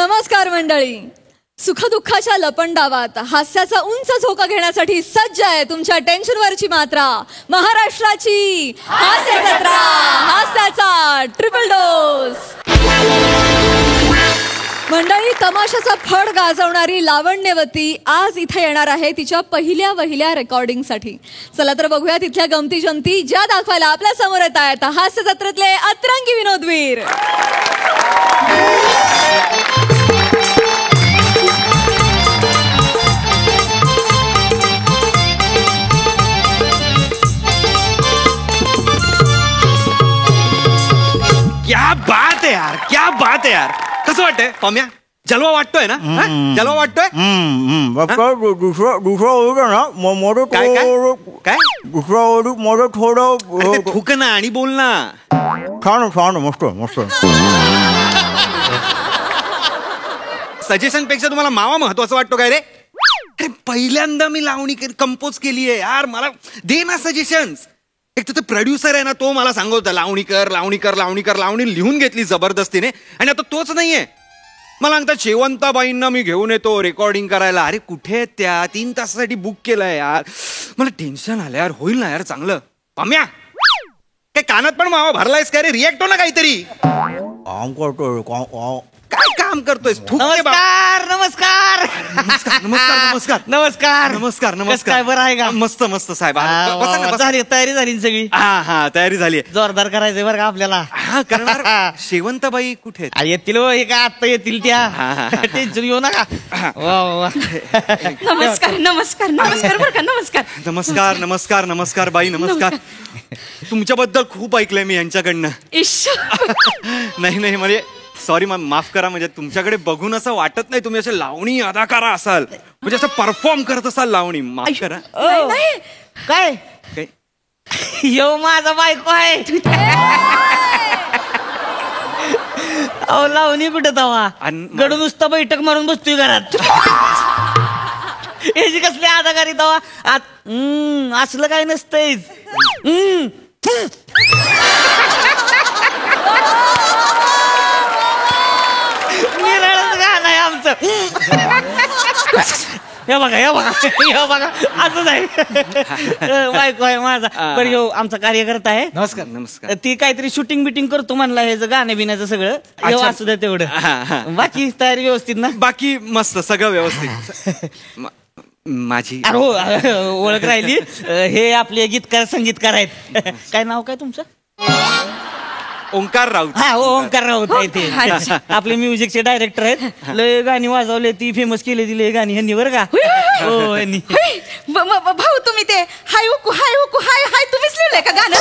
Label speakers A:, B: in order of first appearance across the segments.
A: नमस्कार मंडळी. सुखदुःखाच्या लपंडावात हास्याचा उंच झोका घेण्यासाठी सज्ज आहे तुमच्या टेन्शनवरची मात्रा, महाराष्ट्राची हास्य जत्रा, हास्याचा ट्रिपल डोस. मंडळी, तमाशाचा फड गाजवणारी लावण्यवती आज इथे येणार आहे तिच्या पहिल्या वहिल्या रेकॉर्डिंगसाठी. चला तर बघूया तिथल्या गमती जमती ज्या दाखवायला आपल्या समोर येत आहेत हास्य जत्रेतले अतरंगी विनोदवीर.
B: क्या बात है यार, क्या बात है यार. कसं वाटतंय पम्या? जलवा वाटतोय ना? जलवा वाटतोय? काय थुक ना आणि बोल ना.
C: छान मस्त मस्त.
B: सजेशन पेक्षा तुम्हाला मावा महत्वाचा वाटतो काय रे? अरे पहिल्यांदा मी लावणी कंपोज केली आहे यार, मला दे ना सजेशन्स. एक तर प्रोड्युसर आहे ना, तो मला सांगत होता लावणी कर लावणी कर लावणी कर. लावणी लिहून घेतली जबरदस्तीने आणि आता तोच नाहीये. मला सांगतात शेवंताबाईंना मी घेऊन येतो रेकॉर्डिंग करायला. अरे कुठे आहेत त्या? 3 तासासाठी बुक केलंय यार. मला टेन्शन आलं यार. होईल ना यार चांगलं? पम्या काय कानात पण मावा भरलायस काय रे? रिएक्ट हो ना काहीतरी.
C: काम करतोय
B: काय काम करतोय?
D: नमस्कार नमस्कार
B: नमस्कार नमस्कार
D: नमस्कार
B: नमस्कार नमस्कार.
D: काय बरं आहे का?
B: मस्त मस्त साहेब.
D: झाली तयारी झाली सगळी.
B: हा तयारी झाली.
D: जोरदार करायचंय बरं का आपल्याला.
B: हा करणार. शेवंताबाई कुठे आहेत?
D: येतील हे का आता येतील त्या. टेन्शन घेऊ नका.
A: नमस्कार नमस्कार नमस्कार बरं का. नमस्कार
B: नमस्कार नमस्कार नमस्कार बाई नमस्कार. तुमच्याबद्दल खूप ऐकलंय मी यांच्याकडनं. नाही म्हणजे सॉरी माफ करा. म्हणजे तुमच्याकडे बघून असं वाटत नाही तुम्ही असे लावणी अदाकारा असाल, म्हणजे असं परफॉर्म करत असाल लावणी. माफ करा.
D: काय यो माझा बायको आहे. अहो लावणी कुठे तवा गडू नुसता बैठक मारून बसतोय घरात. याची कसली अदाकारी तवा. असलं काय नसतंच. गाणं आहे आमचं. हे बघा असंच आहे. बायको आहे माझा. बरं ह्यो आमचा कार्यकर्ता आहे.
B: नमस्कार नमस्कार.
D: ती काहीतरी शूटिंग बिटिंग करतो म्हणला हे गाणं बिण्याचं सगळं. असू द्या तेवढं. बाकी तयारी व्यवस्थित ना?
B: बाकी मस्त सगळं व्यवस्थित. माझी
D: अरे हो ओळख राहिली. हे आपले गीतकार संगीतकार आहेत. काय नाव काय तुमचं?
B: ओंकार राऊत.
D: हा ओंकार राऊत आहे ते. आपले म्युझिकचे डायरेक्टर आहेत. लय गाणी वाजवले ती फेमस केली ती लय गाणी ह्यांनी बरं का. हो ह्यांनी.
A: भाऊ तुम्ही ते हाय हुकू हाय हुकू हाय हाय तुम्हीच लिहिलंय का गाणं?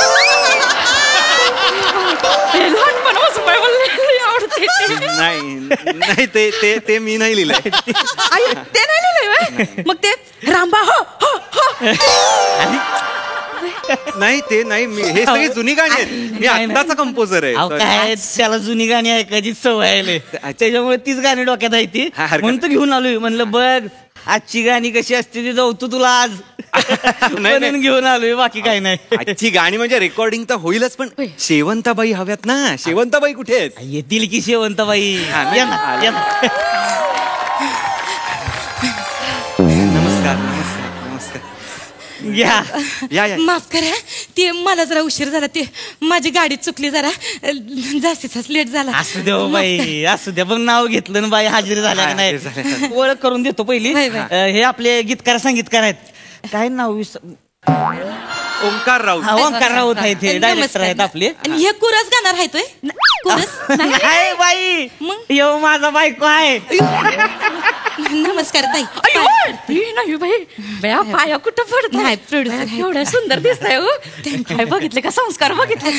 B: नाही ते मी नाही लिहिलंय.
A: ते नाही लिहिलंय. मग ते रामबा हो हो हो.
B: नाही ते नाही. हे सगळी जुनी गाणी आहेत. मी आत्ताचा कंपोजर आहे.
D: काय त्याला जुनी गाणी ऐकायची सवय आहे. त्याच्यामुळे तीच गाणी डोक्यात आहे ती. म्हणून तर घेऊन आलोय. म्हणलं बघ आजची गाणी कशी असते ती जाऊ तू तुला आज म्हणून घेऊन आलोय. बाकी काही नाही.
B: आजची गाणी म्हणजे रेकॉर्डिंग तर होईलच, पण शेवंताबाई हव्यात ना. शेवंताबाई कुठे आहेत?
D: येतील की शेवंताबाई. या ना.
B: नमस्कार नमस्कार नमस्कार.
D: या
A: माफ करा. ते मला जरा उशीर झाला. ते माझी गाडी चुकली जरा. जास्तीच लेट झाला.
D: असू द्या बाई असू द्या. पण नाव घेतलं ना बाई हजेरी झाल्या का नाही. ओळख करून देतो पहिली. हे आपले गीतकार संगीतकार आहेत. काय नाव?
B: ओंकार राऊत.
D: ओंकार राऊत आहे ते डायरेक्टर आहेत आपले.
A: आणि हे कुरस गाणार आहे तोय कुरस
D: नाही बाई. मग यो माझा बायको आहे.
A: नमस्कार ताई.
E: नाही बाई बया पाया कुठं पडत नाही. प्रोड्युसर एवढ्या सुंदर दिसताय हो. काय बघितले का संस्कार बघितले.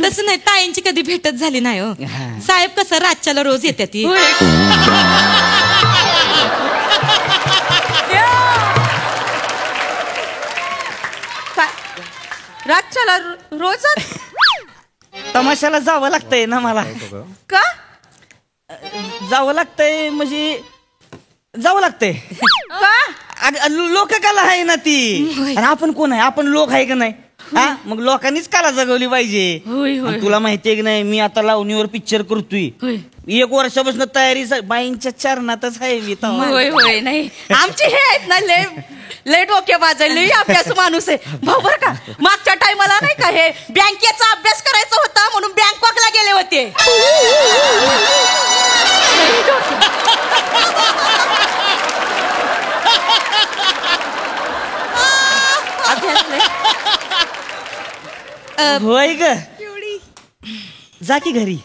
A: तसं नाही ताईंची कधी भेटच झाली नाही हो. साहेब कसं रातच्याला रोज येते ती. रातच्याला रोज
D: तमाशाला जावं लागतंय ना मला.
A: का
D: जावं लागतंय? म्हणजे जावं लागतंय का? लोककला आहे ना ती. आणि आपण कोण आहे? आपण लोक आहे का नाही? हा मग लोकांनीच काला जगवली पाहिजे.
E: होय, होय.
D: आणि तुला माहितीये की नाही मी आता लावणीवर पिक्चर करतोय.
E: होय.
D: 1 वर्षापासून तयारी बाईंच्या चरणातच आहे मी तेव्हा.
E: होय होय नाही आमचे हे आहेत ना लय डोके बाजायला लय अभ्यास माणूस आहे भाऊ बरं का. मागच्या टायमाला नाही का हे बँकेचा अभ्यास करायचा होता म्हणून बँकॉकला गेले होते.
D: होय ग जा की घरी.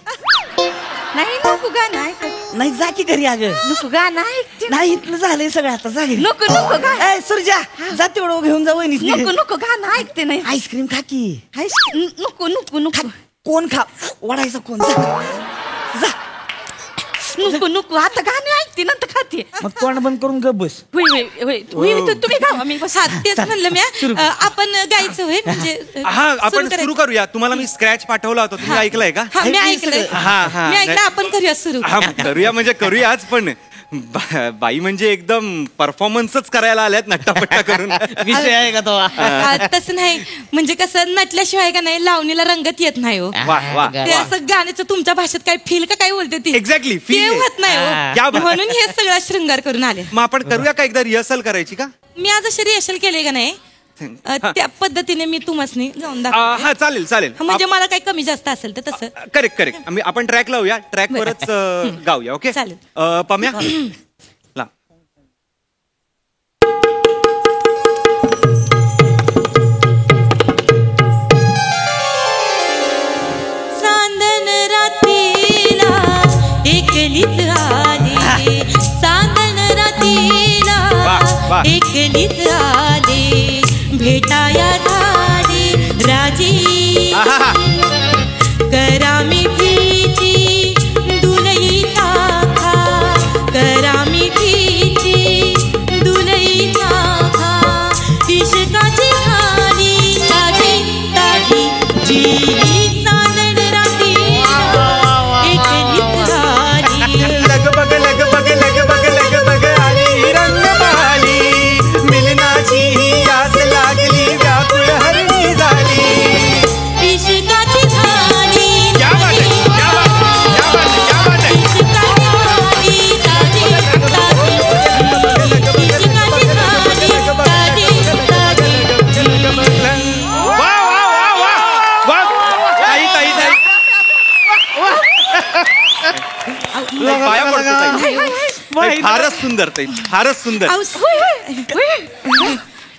E: नाही नको गाणं ऐक
D: नाही जा की घरी अगं.
E: नको गाणं ऐक
D: नाही इथलं झालंय सगळं आता जा घरी.
E: नको नको गाणं
D: ए सुरजा जा तेवढं घेऊन जा वहिनीच.
E: नको नको गाणं ऐकते नाही
D: आईस्क्रीम खा की.
E: नको नको नको
D: कोण खा वाढायचा कोण जा जा.
E: नको नको आता गाणं ऐकते नंतर खाते.
D: मग तोंड बंद करून गप बस.
E: होय होय होय तुम्ही गावा मी बस
F: तेच म्हणलं मी आपण गायचं होय म्हणजे
B: हा आपण
F: सुरू
B: सुरू करूया. तुम्हाला मी स्क्रॅच पाठवला होता, तुम्ही ऐकलंय का?
F: हा मी ऐकलंय
B: हा
F: मी ऐकलं आपण करूया सुरू.
B: हा करूया म्हणजे करूयाच, पण बाई म्हणजे एकदम परफॉर्मन्सच करायला आल्यात नट्टापट्टा करून.
D: विषय आहे का तो?
F: तसं नाही म्हणजे कसं नटल्याशिवाय का नाही लावणीला रंगत येत नाही हो.
B: वा वा
F: ते असं गाण्याचं तुमच्या भाषेत काय फील का काय बोलते ती
B: एक्झॅक्टली
F: ते
B: फील
F: होत नाही
B: क्या
F: हो.
B: बात.
F: म्हणून हे सगळा शृंगार करून आले.
B: मग आपण करूया का एकदा रिहर्सल करायची का?
F: मी आज अशी रिहर्सल केले का नाही त्या पद्धतीने मी तुम्हाला जाऊन दाखवते.
B: हा चालेल चालेल.
F: म्हणजे मला काही कमी जास्त असेल तर तसं
B: करेक्ट करेक्ट. आपण ट्रॅक लावूया, ट्रॅक वरच गाऊया. ओके
F: चालेल.
B: पम्या ला.
F: चांदण रात्रीला एकलीच आले. चांदण रात्रीला
B: वा.
F: एकलीच आले. भेटाया झाले राजी
B: आहा.
F: करा मिठीची दुलईचा खा. करा मिठीची दुलईचा खा. इश्काची खाली ताजी ताजी जी चांदण रात्रीला एकलीच आली.
B: लग बग लग बग लग बग लग बग आली रंग बहाली. मिलनाची ही आस लागली व्याकुळ हरणी झाली.
F: इश्काची खाली
B: क्या बात है, क्या बात है, क्या बात है, क्या बात है.
F: इश्काची खाली ताजी ताजी इश्काची खाली ताजी ताजी.
B: वा वा वा वा वा. ताई ताई ताई पाया पडतो ताई. फारच सुंदर ताई, फारच सुंदर.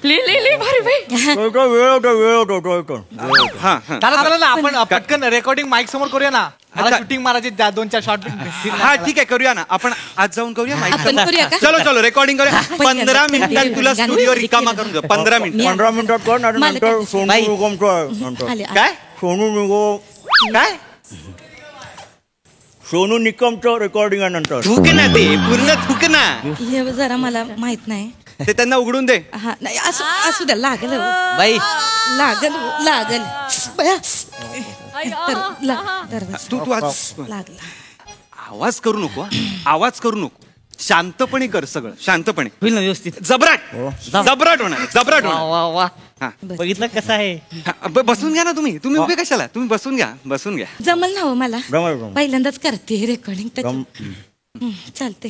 E: ले भारी भाई
C: वेळ होतो.
B: हा हा
G: चला ना आपण पटकन रेकॉर्डिंग माईक समोर करूया ना. मला
B: अच्छा.
G: शूटिंग मारायची 2-4 शॉट.
B: हा ठीक आहे करूया ना. आपण आज जाऊन करूया माईक.
F: आपण करूया का?
B: चलो चलो रेकॉर्डिंग करूया. 15 मिनिटात तुला स्टुडिओ रिकामा करून देऊ. 15 मिनिट.
C: 15 मिनिटात कर ना नंतर सोनू
D: बाई.
C: निगमचं नंतर
F: आले
B: काय
C: सोनू निगम
B: काय
C: सोनू निगमचं रेकॉर्डिंग आहे नंतर.
B: थुक ना ते पूर्ण थुक ना.
F: हे जरा मला माहित नाही.
B: ते त्यांना उघडून दे.
F: हा नाही असू असू द्या लागल हो.
D: बाई
F: लागल लागल बया. दरवाजा
B: तू आज
F: लागला.
B: आवाज करू नको. आवाज करू नको. शांतपणे कर सगळं, शांतपणे.
D: होईल ना व्यवस्थित.
B: जबराट जबराट होणार, जबराट
D: वा
B: होणार.
D: वा वा.
B: हा.
D: बघितलं कसं आहे.
B: बसून घ्या ना तुम्ही. तुम्ही उभे कशाला? तुम्ही बसून घ्या, बसून घ्या.
F: जमल ना हो मला.
C: जमल.
F: पहिल्यांदाच करते रेकॉर्डिंग चालते.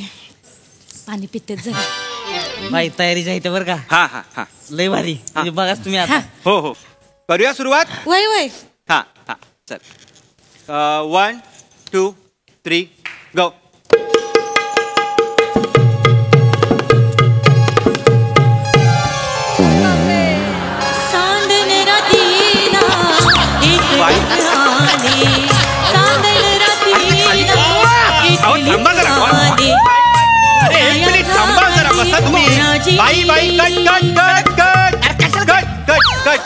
F: पाणी पितेच जरा.
D: बाई तयारीच्या इथे बरं का.
B: हा हा हा
D: लय भारी. म्हणजे बघा तुम्ही आता.
B: हो हो करूया सुरुवात.
F: वय वय
B: हा हा चल. 1 2 3 गो.
F: चांदण रात्रीला एकलीच आले. चांदण रात्रीला
B: अहो, थांबा जरा.
F: आले.
B: अरे एक मिनिट थांबा जरा. बसा तुम्ही. बाई बाई cut cut cut cut cut cut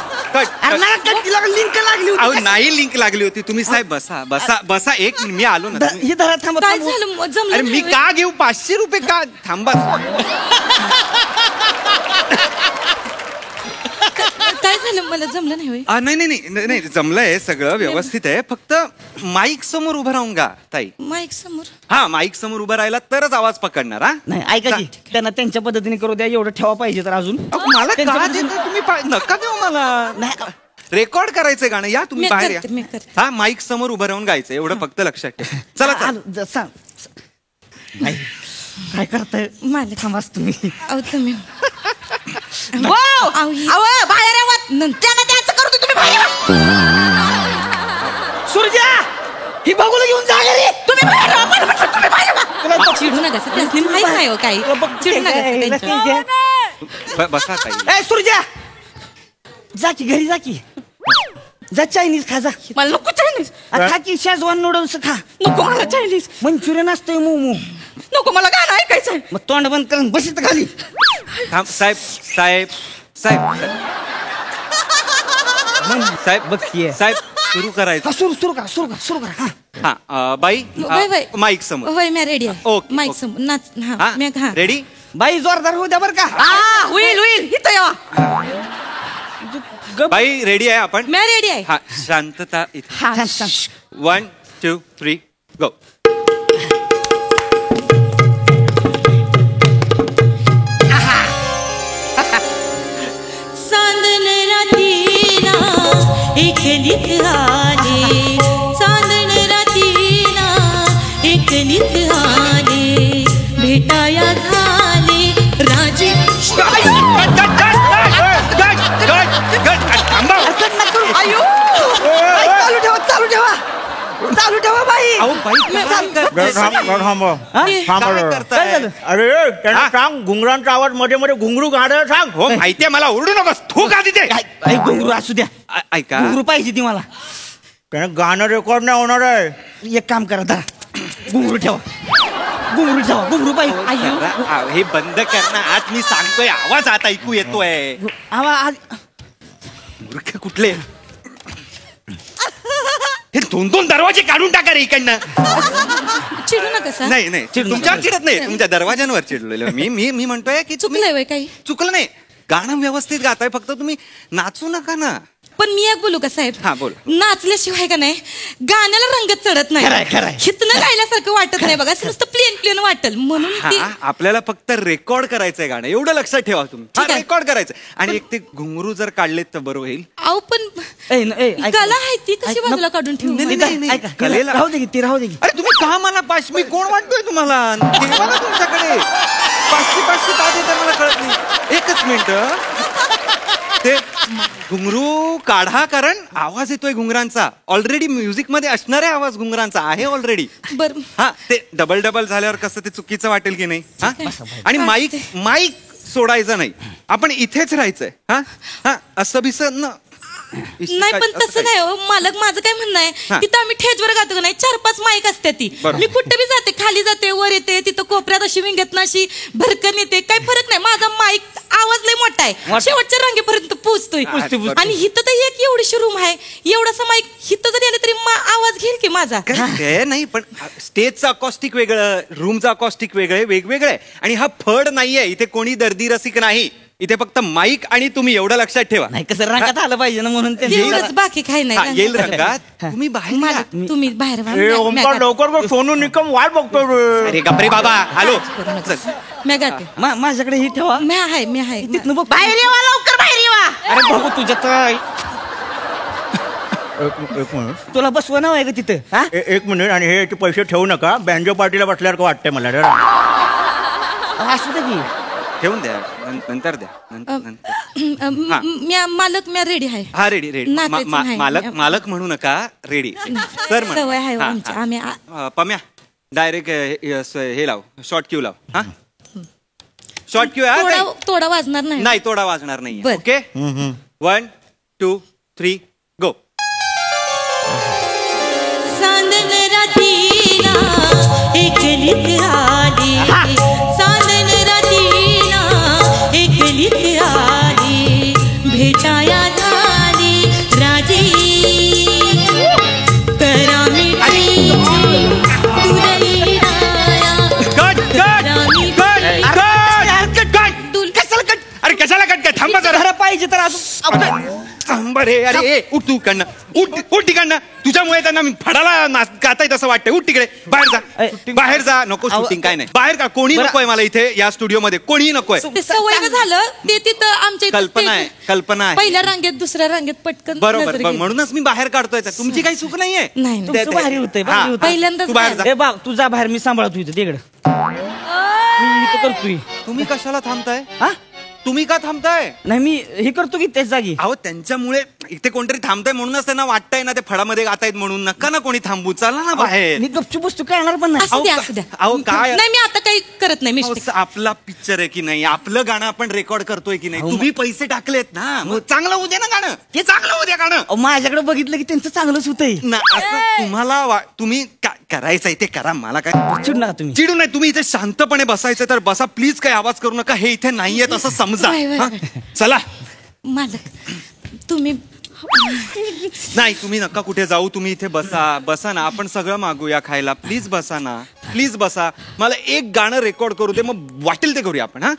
B: cut cut.
D: Link लागली
B: अहो
D: होती.
B: नाही लिंक लागली होती. तुम्ही साहेब बसा बसा बसा. एक मिनिट मी आलो ना.
D: हे धरा थांबा.
F: काय झालं जमलं
B: अरे मी
F: नाही
B: का घेऊ 500 रुपये का? थांबा.
F: काय झालं मला जमलं नाही होय.
B: नाही नाही नाही नाही जमलंय सगळं व्यवस्थित आहे. फक्त माईक समोर उभं राहून गा ताई.
F: माईक समोर
B: हा माईक समोर उभं राहिला तरच आवाज पकडणार. हा
D: नाही ऐका की त्यांना त्यांच्या पद्धतीने करू द्या. एवढं ठेवा पाहिजे तर अजून
B: अहो, मला
D: त्यांच्या
B: का
D: पद्धतीने-
B: देता तुम्ही? नका देऊ मला.
D: नाही
B: रेकॉर्ड करायचंय गाणं. या तुम्ही
F: मी
B: बाहेर
F: करते, मी
B: या.
F: करते.
B: हा माईक समोर उभं राहून गायचं एवढं फक्त लक्षात ठेवा. चला चला.
D: आलो, सांग. नाही, काय करताय
F: मालक
D: थांबाच तुम्ही.
F: अहो तुम्ही
E: वाव!
F: अहो, ही-
E: अहो, बाहेर यावं. त्यांना द्यायचं करतो तुम्ही बाहेर यावं.
D: सुरजा ही बघूला घेऊन जा घरी.
E: तुम्ही बाहेर यावं. बरं, बरं, तुम्ही बाहेर यावं.
F: चिडू नका सर, त्यासनी माहित नाही हो काही. चिडू नका सर त्यांच्यावर.
B: बसा ताई.
D: ए सुरजा जा की घरी जा की. जा चायनीज खा जा.
E: मला नको चायनीज.
D: खा की शेजवान नूडल्स खा.
E: नको मला चायनीज.
D: मंचुरियन असतंय मोमो.
E: नको मला गाणं ऐकायचंय.
D: मग तोंड बंद करून बसित खाली.
B: थांब साहेब साहेब साहेब साहेब
D: बघ की.
B: साहेब सुरू करायचं.
D: हा, सुरू करा हा.
B: हा बाई
F: वय, वय.
B: माईक समोर.
F: होय मी रेडी आहे.
B: Okay,
F: mike
B: okay.
F: समोर नाच.
B: हा
F: हा मी हा
B: रेडी.
D: बाई जोरदार होऊ द्या बरं का.
E: होईल होईल इथं यावा.
B: बाई रेडी आहे आपण.
F: मी रेडी आहे.
B: हा शांतता इथे.
D: सांग, सांग.
B: 1 2 3 गो.
F: चांदण रातीला एकलीच आले, चांदण रातीला एकलीच आले, भेटाया झाले राजे.
E: आयो.
D: चालू ठेवा बाई.
B: अहो बाई काय करताय?
C: अरे त्यांना
B: हा?
C: सांग घुंगरांचा आवाज मध्ये मध्ये घुंगरू गाणं सांग.
B: हो माहितीये मला. ओरडू नकोस. थू का तिथे.
D: आई घुंगरू असू द्या.
B: ऐका
D: घुंगरू पाहिजे ती मला.
C: त्यानं गाणं रेकॉर्ड नाही होणार आहे.
D: एक काम करा दा घुंगरू ठेवा. घुंगरू पाहिजे.
B: जरा, हे बंद कर ना. आज मी सांगतोय आवाज आता ऐकू येतोय.
D: आवाज
B: मूर्ख कुठले. हे 2-2 दरवाजे काढून टाका रे इकडनं.
F: चिडू नका सर.
B: नाही नाही तुमच्यावर चिडत नाही. तुमच्या दरवाज्यांवर चिडलेलो मी म्हणतोय की तुम्ही
F: चुकलंय वय काही.
B: चुकलं नाही. गाणं व्यवस्थित गाताय. फक्त तुम्ही नाचू नका ना.
F: पण मी एक बोलू का साहेब.
B: हा, बोल.
F: नाचल्याशिवाय का नाही गाण्याला रंगत चढत नाही.
D: खरंय.
F: हितनं गायल्यासारखं वाटत नाही बघा. असं नुसतं प्लेन वाटल म्हणून ती.
B: हा आपल्याला फक्त रेकॉर्ड करायचंय गाणं. एवढं लक्षात ठेवा तुम्ही.
F: ठीक आहे.
B: रेकॉर्ड करायचं. आणि एक ते घुंगरू जर काढलेत तर बरं होईल.
F: अहो पण कला आहे ती कशी बाजूला काढून ठेवू.
B: नाही, कलेला.
D: राहू दे की ती राहू दे की.
B: अरे तुम्ही का मला मी कोण वाटतोय तुम्हाला. ठेवा ना तुमच्याकडे. 500 का देता मला कळत नाही. एकच मिनिट. ते घुंगरू काढा कारण आवाज येतोय घुंगरांचा. ऑलरेडी म्युझिक मध्ये असणारा आवाज घुंगरांचा आहे ऑलरेडी.
F: बर
B: हा ते डबल झाल्यावर कसं ते चुकीचं वाटेल की नाही. हा आणि माईक सोडायचं नाही. आपण इथेच राहायचंय. हा हा असं बिस
F: नाही पण तसं नाही हो मालक. माझं काय म्हणणं आहे
B: हा.
F: तिथं आम्ही ठेजवर गातो का नाही 4-5 माईक असते ती.
B: बरोबर.
F: मी कुठे बी जाते खाली जाते वर येते तिथं कोपऱ्यात अशी विंगत अशी भरकन येते. काही फरक नाही. माझा माईक आवाज लय मोठा आहे. शेवटच्या रांगेपर्यंत पोहोचतोय. आणि हिथं तर एक एवढीशी रूम आहे. एवढासा माईक हिथं जरी आले तरी आवाज घेईल की माझा.
B: ते नाही पण स्टेजचं अकॉस्टिक वेगळं रूमचं अकॉस्टिक वेगवेगळं आहे. आणि हा फड नाहीये. इथे कोणी दर्दी रसिक नाही. इथे फक्त माईक आणि तुम्ही एवढं लक्षात ठेवा.
D: नाही कसं रंगात आलं पाहिजे ना म्हणून ते
F: एवढंच बाकी काही
B: हा,
F: नाही.
B: येईल रंगात. तुम्ही बाहेर या.
F: मालक तुम्ही बाहेर व्हा.
C: ए ओमकार लवकर बघ, सोनू निकम वाट बघतोय रे.
B: अरे गपरे बाबा. आलो. चल.
F: मी गाते.
D: माझ्याकडे ही ठेवा.
F: मी आहे
D: तिथनं बघ.
E: बाहेर येवा लवकर बाहेर येवा.
D: अरे बघू तुझ्या काय
C: एक मिनिट.
D: तुला बसवा नाव आहे का तिथं. हा
C: एक मिनिट. आणि हे पैसे ठेवू नका. बँजो पार्टीला बसल्यावर वाटतंय मला.
D: असू दे की.
B: ठेवून द्या. नंतर द्या. नंतर.
F: मालक मी रेडी आहे.
B: हा रेडी
F: नाचायचं नाही.
B: मालक म्हणू नका. रेडी सर
F: सवय आहे आमची. आम्ही
B: पम्या डायरेक्ट हे लाव. शॉर्ट क्यू लाव. हा शॉर्ट क्यू
F: तोडा वाजणार नाही.
B: नाही तोडा वाजणार नाही.
F: बर.
B: ओके 1 2 3 गो.
F: चांदण रातीला एकलीच आली, चांदण रातीला एकलीच आली, भेटाया झाली राजी, करा मिठी तुरई राया, करा मिठी
B: अरे कशाला कट काय. थांबा जरा.
D: पाहिजे तर अजून
B: सांबार आहे. अरे ए, उठ तू कडनं, उठ तिकडनं. तुझ्यामुळे त्यांना फडाला गाता येत असं वाटतंय. उठ तिकडे, बाहेर जा. नको शूटिंग काय नाही, बाहेर का. कोणी नकोय मला इथे या स्टुडिओमध्ये, कोणीही नकोय.
F: ते सवय झालं ते तिथं आमच्या इथं
B: कल्पना आहे.
F: पहिल्या रांगेत दुसऱ्या रांगेत पटकन
B: बरोबर,
F: नजर गेली.
B: म्हणूनच मी बाहेर काढतोय. तुमची काही चूक नाहीये.
F: नाही
D: तुमचं भारी होतंय, भारी होतंय.
F: पहिल्यांदाच
B: तू बाहेर जा.
D: ए बा तुझा बाहेर मी सांभाळतो इथं तिकडं. मी इथं करतोय.
B: तुम्ही कशाला थांबताय?
D: हा
B: तुम्ही का थांबताय?
D: नाही मी हे करतो की त्याच जागी.
B: अहो त्यांच्यामुळे इथे कोणतरी थांबताय म्हणूनच त्यांना वाटतंय ना ते फळामध्ये गातायत म्हणून. नका ना कोणी थांबू, चला ना बाहेर.
D: मी गपचूप बसतो कळणार पण नाही.
F: असू द्या असू द्या.
B: अहो काय
F: नाही मी आता काही करत नाही
B: अहो,
F: मिस्टेक.
B: आपला पिक्चर आहे की नाही, आपलं गाणं आपण रेकॉर्ड करतोय की नाही. तुम्ही पैसे टाकलेत ना, मग चांगलं होऊ दे ना गाणं. हे चांगलं होऊ द्या गाणं.
D: अहो, माझ्याकडे बघितलं की त्यांचं चांगलंच होतंय.
B: ना असं तुम्हाला तुम्ही करायचंय ते करा. मला काय
D: चिडू नका तुम्ही.
B: चिडू नाही. तुम्ही इथे शांतपणे बसायचं तर बसा प्लीज. काही आवाज करू नका. हे इथे नाहीयेत असं समजा. हा? चला.
F: मालक तुम्ही
B: नाही तुम्ही नका कुठे जाऊ. तुम्ही इथे बसा ना. आपण सगळं मागूया खायला. प्लीज बसा ना, प्लीज बसा. मला एक गाणं रेकॉर्ड करू दे, मग वाटेल ते करूया आपण. हा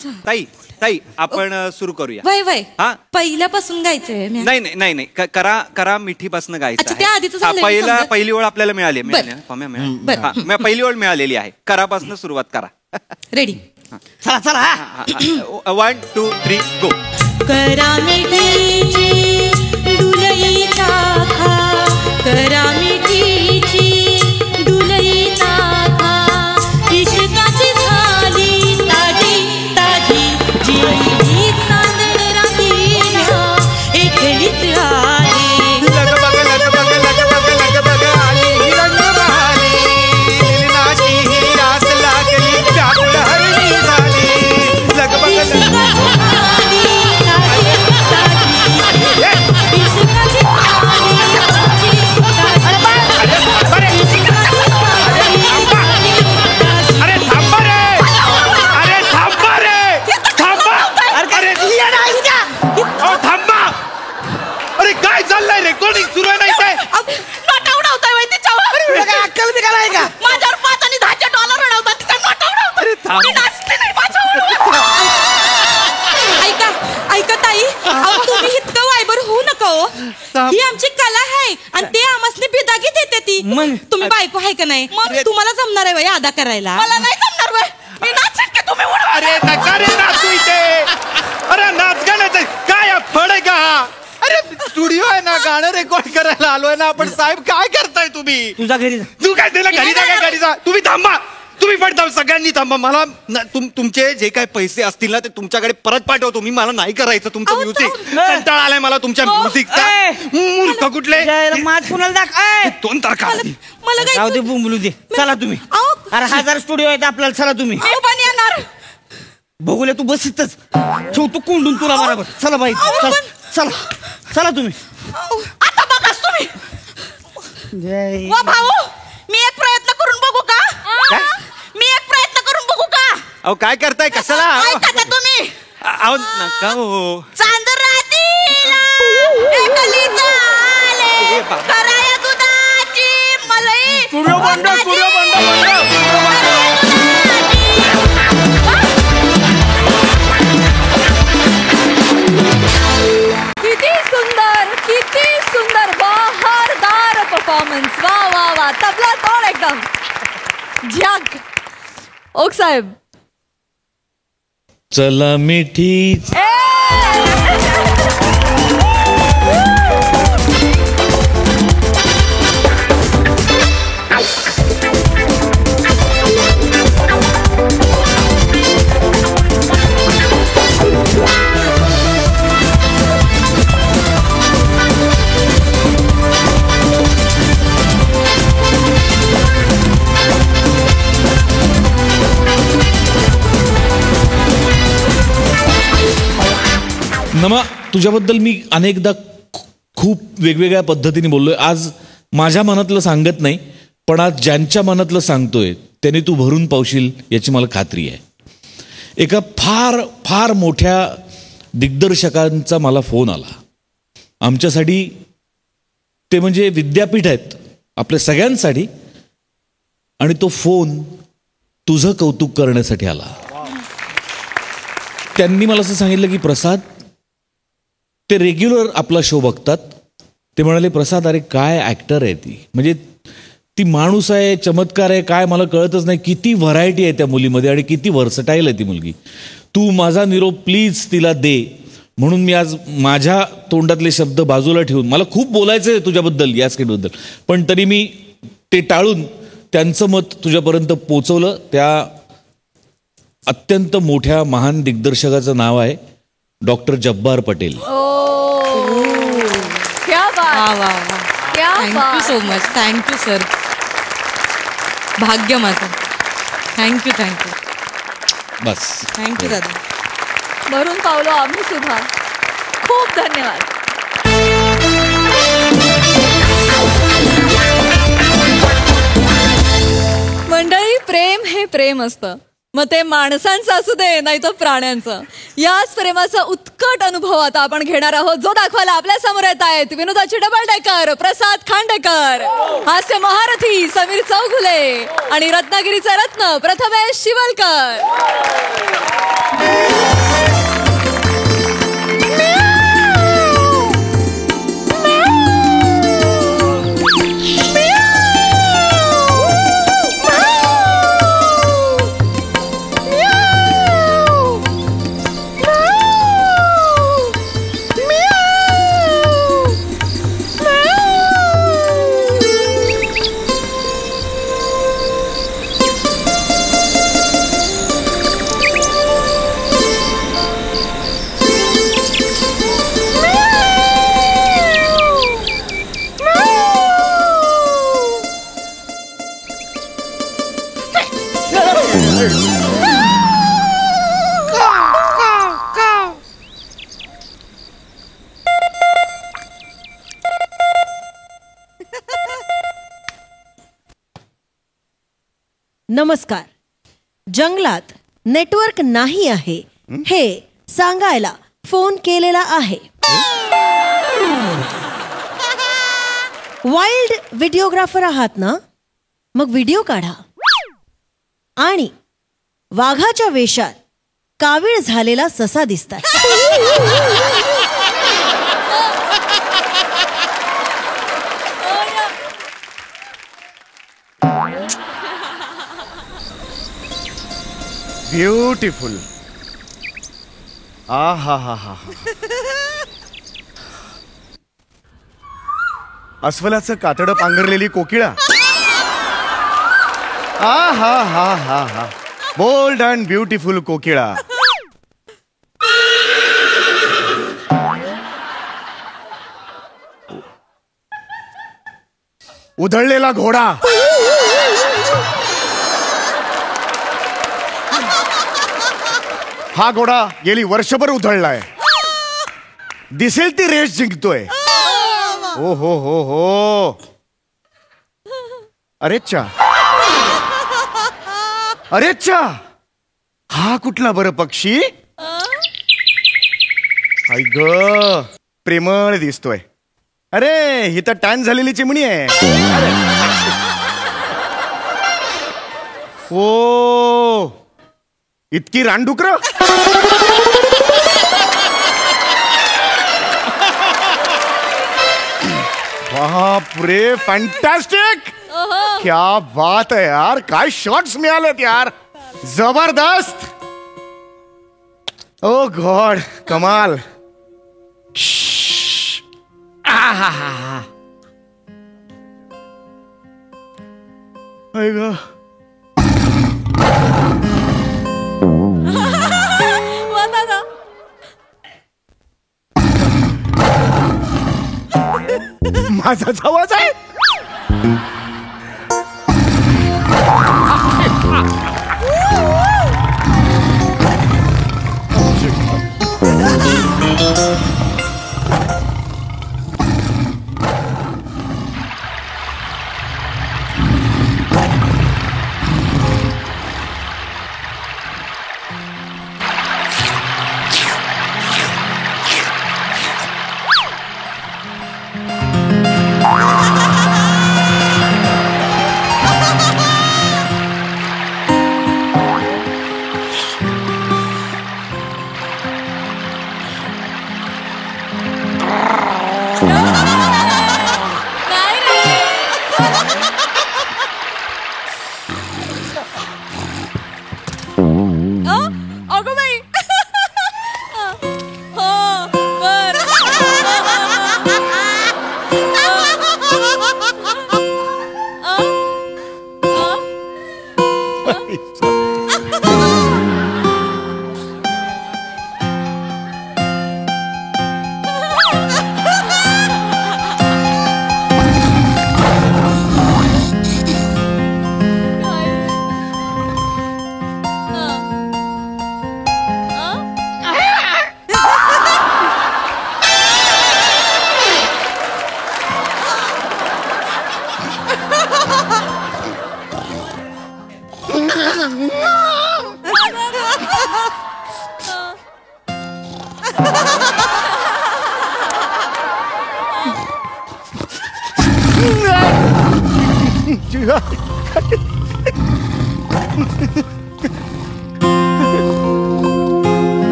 B: ताई आपण सुरू करूया.
F: वय
B: हा?
F: पहिल्यापासून गायचंय मी.
B: नाही करा मिठीपासून
F: अच्छा,
B: गायचं
F: त्या
B: आहे.
F: आधीचं
B: हा,
F: झालंय मी समजत.
B: पहिली ओळ आपल्याला मिळाली.
F: बरं.
B: पहिली ओळ मिळालेली आहे. करापासून सुरुवात करा.
F: रेडी.
D: चला चला हा.
B: 1 2 3 गो.
F: करा मिठीची डुलई चाखा, करा मिठीची डुलई चाखा. इश्काची झाली ताजी ताजी जी चांदण रात्रीला एकलीच आली.
B: लग बग आली ही रंग बहारी. नाची ही रास लागली व्याकुळ हरणी झाली. लग बग अरे थांबा रे. थांबा. अरे काय चाललंय? रेकॉर्डिंग सुरू आहे. नाही काय
E: नोटा उडवताय बाई तिच्यावर.
D: अक्कल बिकाल आहे का?
E: माझ्यावर 5 आणि 10चे डॉलर उडवतात. तिच्या नोटा
B: अरे
E: उडवतात.
B: थांब.
E: मी नाचते नाही माझ्यावर.
F: ऐका ताई, अहो, तुम्ही इतकं वायबर होऊ नका हो. ही आमची कला आहे आणि ते आम्हाला बिदागी देते ती.
D: मग?
F: तुम्ही बायको आहे का नाही? मग तुम्हाला जमणार आहे बाई अदा करायला.
E: मला नाही जमणार बाई. मी नाचेन की तुम्ही उडवा.
B: अरे नका रे नाचू इथे. अरे नाच गाण्याचं काय फळ आहे का हा? अरे स्टुडिओ आहे ना, गाणं रेकॉर्ड करायला आलोय ना आपण. साहेब काय करताय तुम्ही?
D: तुझा घरी जा.
B: तू काय त्याला घरी जा काय घरी जा. तुम्ही थांबा. तुम्ही पण थांबा. सगळ्यांनी थांबा. मला तुमचे जे काही पैसे असतील ना ते तुमच्याकडे परत पाठवतो मी. मला नाही करायचं तुमचं
F: अहो,
B: म्युझिक.
D: थांब.
B: कंटाळा आलाय मला तुमच्या म्युझिकचा.
D: ए.
B: मूर्ख कुठले.
D: जायला माझ कुणाला दाख. ए!
B: 2 तारखा
F: मला
D: जाऊ दे
F: काय
D: बोंबलू दे. चला तुम्ही.
F: अहो.
D: अरे 1000 स्टुडिओ आहेत आपल्याला. चला तुम्ही.
E: मी पण येणार.
D: बघूया तू बस इथंच. ठेवतो कोंडून तुला बरोबर. चला बाई चला तुम्ही.
E: आता बघाच तुम्ही. वा भाऊ, मी एक प्रयत्न करून बघू का?
B: काय?
E: मी एक प्रयत्न करून बघू का?
B: अहो काय करताय कशाला?
E: ऐका का तुम्ही?
B: अहो नका हो.
E: चांदर रात्रीला एकलीच आले. कराया दुधाची मलाई.
B: स्टुडिओ बंद.
A: किती सुंदर बहारदार परफॉर्मन्स. वा वा वा. तबला तोड एकदम जग. ओक साहेब.
H: चला मिठी. नमा तुझ्याबद्दल मी अनेकदा खूप वेगवेगळ्या पद्धतीने बोललोय. आज माझ्या मनातलं सांगत नाही, पण आज ज्यांच्या मनातलं सांगतोय त्याने तू भरून पावशील याची मला खात्री आहे. एका फार फार मोठ्या दिग्दर्शकांचा मला फोन आला. आमच्यासाठी ते म्हणजे विद्यापीठ आहेत आपल्या सगळ्यांसाठी, आणि तो फोन तुझं कौतुक करण्यासाठी आला. त्यांनी मला असं सांगितलं की प्रसाद, ते रेग्युलर आपला शो बघतात. ते म्हणाले प्रसाद अरे काय ॲक्टर आहे ती, म्हणजे ती माणूस आहे, चमत्कार आहे, काय मला कळतच नाही. किती व्हरायटी आहे त्या मुलीमध्ये आणि किती व्हर्सटाईल आहे ती मुलगी. तू माझा निरोप प्लीज तिला दे. म्हणून मी आज माझ्या तोंडातले शब्द बाजूला ठेवून, मला खूप बोलायचं आहे तुझ्याबद्दल, या स्किटबद्दल, पण तरी मी ते टाळून त्यांचं मत तुझ्यापर्यंत पोचवलं. त्या अत्यंत मोठ्या महान दिग्दर्शकाचं नाव आहे डॉक्टर जब्बार पटेल.
A: क्या बात,
F: वा वा वा,
A: क्या
F: थँक्यू
A: बात.
F: So much, thank you sir. भाग्य माझं. थँक्यू
H: बस
F: थँक्यू दादा.
A: भरून पावलो आम्ही सुद्धा. खूप धन्यवाद. मंडळी, प्रेम हे प्रेम असतं, मग ते माणसांचं असू दे नाही तर प्राण्यांचं. याच प्रेमाचा उत्कट अनुभव आता आपण घेणार आहोत, जो दाखवायला आपल्या समोर येत आहेत विनोदाची डबल डेकर प्रसाद खांडेकर, हास्य महारथी समीर चौघुले आणि रत्नागिरीचे रत्न प्रथमेश शिवलकर.
I: नमस्कार. जंगलात नेटवर्क नाही आहे हे सांगायला फोन केलेला आहे. वाईल्ड व्हिडिओग्राफर आहात ना, मग व्हिडिओ काढा आणि वाघाच्या वेशात कावीळ झालेला ससा दिसताय.
J: ब्युटिफुल. आ हा हा हा. अस्वलाचं कातडं पांघरलेली कोकिळा. आ हा हा हा हा. बोल्ड अँड ब्युटिफुल कोकिळा. उधळलेला घोडा. हा घोडा गेली वर्षभर उधळलाय. दिसेल ती रेस जिंकतोय. ओ हो हो हो. अरेच्छा अरेच्छा. हा कुठला बरं पक्षी? आई ग, प्रेमळ दिसतोय. अरे ही तर टॅन झालेली चिमणी आहे. ओ इतकी रानडुकर. बाप रे, फॅन्टॅस्टिक. क्या बात आहे यार, काय शॉट्स मिळालेत यार, जबरदस्त. ओ गॉड, कमाल. माझाच आवाज आहे.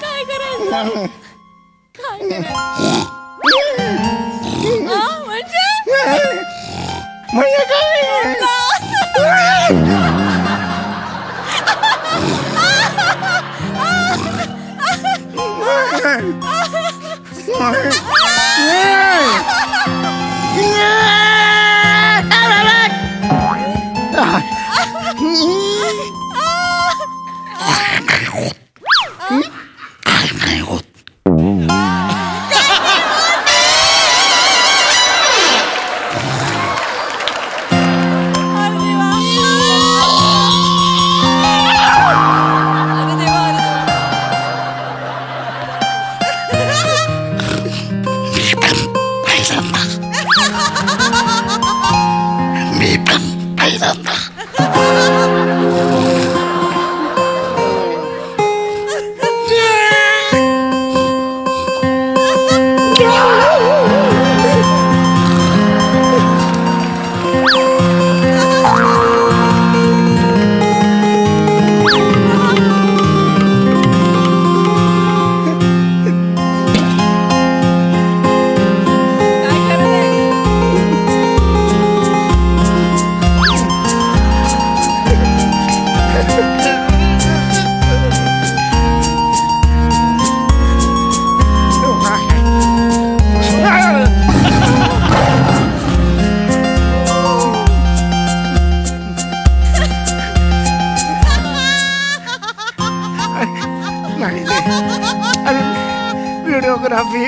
A: काय करायचं
J: म्हणजे काय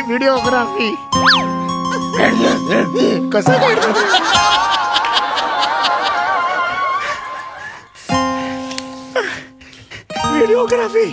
J: व्हिडिओग्राफी कसं काढतो व्हिडिओग्राफी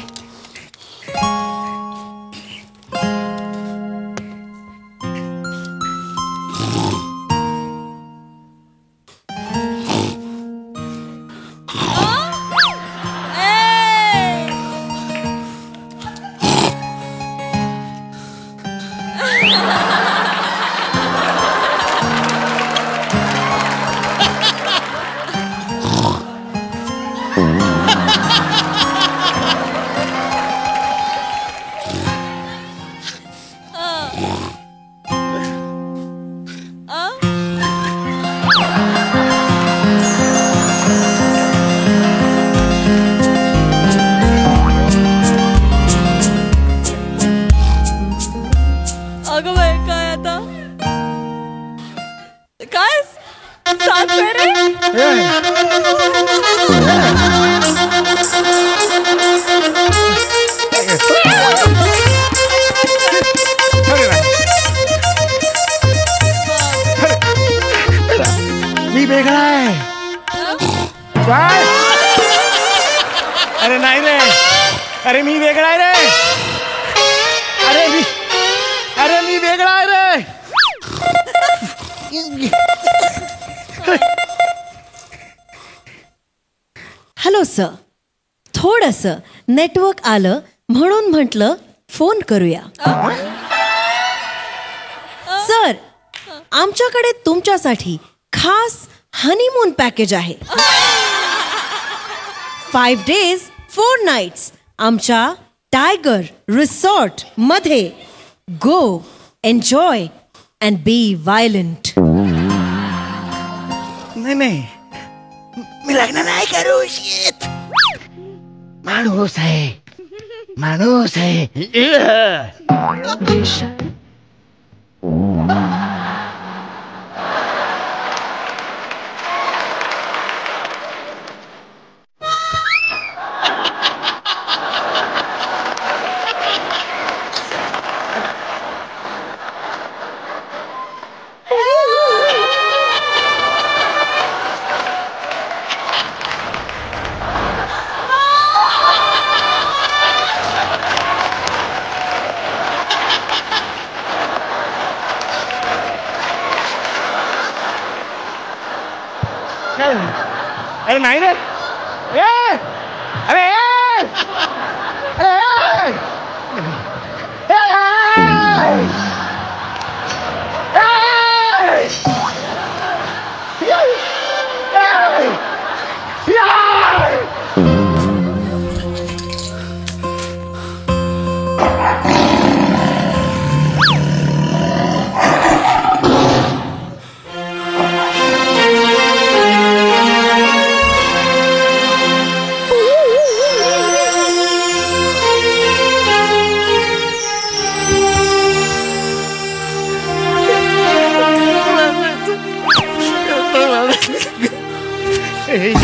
A: अगं बाई काय आता काय 7 फेरे
J: मी वेगळा आहे काय अरे नाही रे अरे मी वेगळा आहे रे अरे मी वेगळा आहे रे
I: हॅलो सर थोडंसं नेटवर्क आलं म्हणून म्हटलं फोन करूया सर आमच्याकडे तुमच्यासाठी खास हनीमून पॅकेज आहे 5 days 4 nights आमच्या टायगर रिसॉर्ट मध्ये go enjoy and be violent
J: नाही मी लग्न नाही करू शेत माणूस आहे अरे नाही रे ए! अरे ए! अरे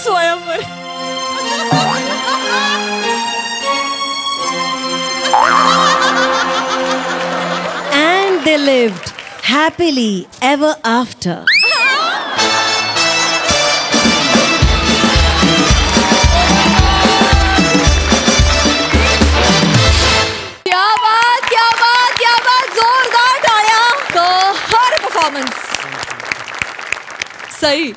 A: स्वयंवर
I: And they lived happily ever after.
A: क्या बात क्या बात क्या बात जोरदार टाळ्या हर परफॉर्मन्स सही